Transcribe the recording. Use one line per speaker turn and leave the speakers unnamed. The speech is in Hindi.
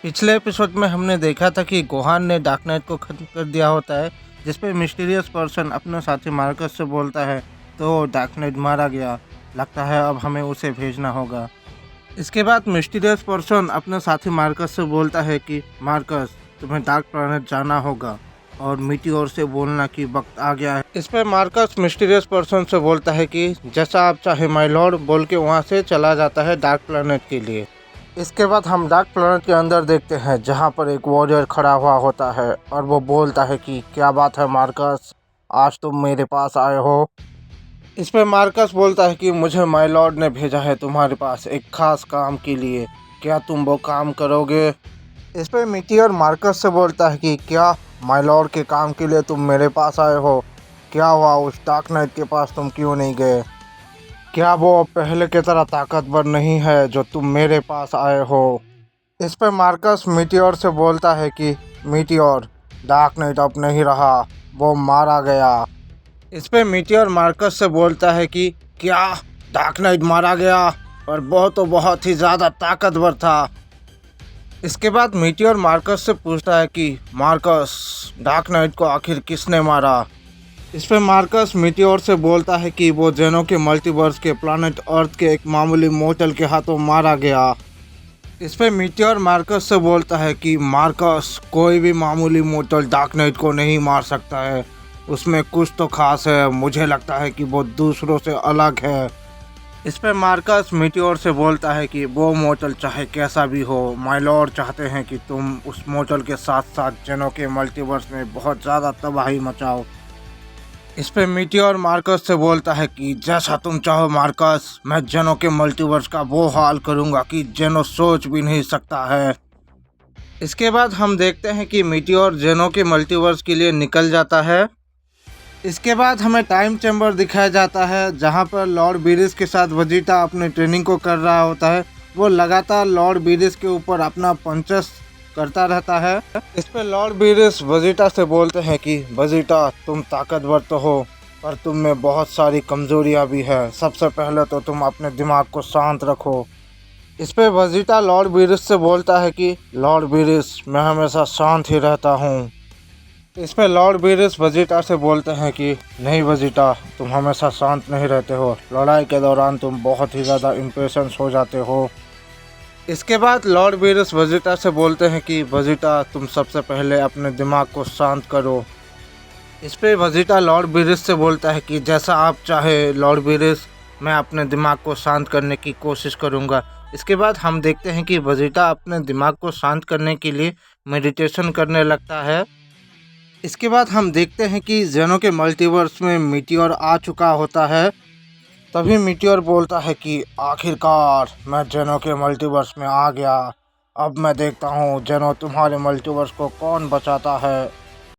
पिछले एपिसोड में हमने देखा था कि गोहान ने डार्क नाइट को खत्म कर दिया होता है, जिस पे मिस्टीरियस पर्सन अपने साथी मार्कस से बोलता है तो डार्क नाइट मारा गया, लगता है अब हमें उसे भेजना होगा। इसके बाद मिस्टीरियस पर्सन अपने साथी मार्कस से बोलता है कि मार्कस, तुम्हें डार्क प्लैनेट जाना होगा और मीटियोर से बोलना कि वक्त आ गया है। इस पर मार्कस मिस्टीरियस पर्सन से बोलता है कि जैसा आप चाहे माय लॉर्ड, बोल के वहाँ से चला जाता है डार्क प्लैनेट के लिए। इसके बाद हम डार्क प्लैनेट के अंदर देखते हैं जहाँ पर एक वॉरियर खड़ा हुआ होता है और वो बोलता है कि क्या बात है मार्कस, आज तुम मेरे पास आए हो। इस पर मार्कस बोलता है कि मुझे माय लॉर्ड ने भेजा है तुम्हारे पास एक खास काम के लिए, क्या तुम वो काम करोगे। इस पर मीटियोर मार्कस से बोलता है कि क्या माय लॉर्ड के काम के लिए तुम मेरे पास आए हो, क्या हुआ उस डार्क नाइट के पास तुम क्यों नहीं गए, क्या वो पहले की तरह ताकतवर नहीं है जो तुम मेरे पास आए हो। इस पर मार्कस मीटियोर से बोलता है कि मीटियोर, डार्क नाइट अब नहीं रहा, वो मारा गया। इस पर मीटियोर मार्कस से बोलता है कि क्या डार्क नाइट मारा गया, और वो तो बहुत ही ज़्यादा ताकतवर था। इसके बाद मीटियोर मार्कस से पूछता है कि मार्कस, डार्क नाइट को आखिर किसने मारा। इस पर मार्कस मीटियोर से बोलता है कि वो जेनो के मल्टीवर्स के प्लैनेट अर्थ के एक मामूली मोटल के हाथों मारा गया। इस पर मीटियोर मार्कस से बोलता है कि मार्कस, कोई भी मामूली मोटल डार्क नाइट को नहीं मार सकता है, उसमें कुछ तो खास है, मुझे लगता है कि वो दूसरों से अलग है। इस पर मार्कस मीटियोर से बोलता है कि वो मोटल चाहे कैसा भी हो, माय लॉर्ड चाहते हैं कि तुम उस मोटल के साथ साथ जेनो के मल्टीवर्स में बहुत ज़्यादा तबाही मचाओ। इस पे मीटियोर मार्कस से बोलता है कि जैसा तुम चाहो मार्कस, मैं जेनो के मल्टीवर्स का वो हाल करूंगा कि जेनो सोच भी नहीं सकता है। इसके बाद हम देखते हैं कि मीटियोर जेनो के मल्टीवर्स के लिए निकल जाता है। इसके बाद हमें टाइम चैम्बर दिखाया जाता है जहां पर लॉर्ड बीरिस के साथ वेजिटा अपने ट्रेनिंग को कर रहा होता है। वो लगातार लॉर्ड बीरिस के ऊपर अपना पंचेस करता रहता है। इस पर लॉर्ड बीरिस वेजिटा से बोलते हैं कि वेजिटा, तुम ताकतवर तो हो पर तुम में बहुत सारी कमजोरियां भी है, सबसे पहले तो तुम अपने दिमाग को शांत रखो। इस पर वेजिटा लॉर्ड बीरिस से बोलता है कि लॉर्ड बीरिस, मैं हमेशा शांत ही रहता हूँ। इस पर लॉर्ड बीरिस वेजिटा से बोलते हैं कि नहीं वेजिटा, तुम हमेशा शांत नहीं रहते हो, लड़ाई के दौरान तुम बहुत ही ज़्यादा इम्पेशेंस हो जाते हो। इसके बाद लॉर्ड बीरिस वेजिटा से बोलते हैं कि वेजिटा, तुम सबसे पहले अपने दिमाग को शांत करो। इस पर वेजिटा लॉर्ड बीरिस से बोलता है कि जैसा आप चाहे लॉर्ड बीरिस, मैं अपने दिमाग को शांत करने की कोशिश करूंगा। इसके बाद हम देखते हैं कि वेजिटा अपने दिमाग को शांत करने के लिए मेडिटेशन करने लगता है। इसके बाद हम देखते हैं कि जेनो के मल्टीवर्स में मीटियोर आ चुका होता है। तभी मीटियोर बोलता है कि आखिरकार मैं जेनो के मल्टीवर्स में आ गया, अब मैं देखता हूँ जेनो तुम्हारे मल्टीवर्स को कौन बचाता है।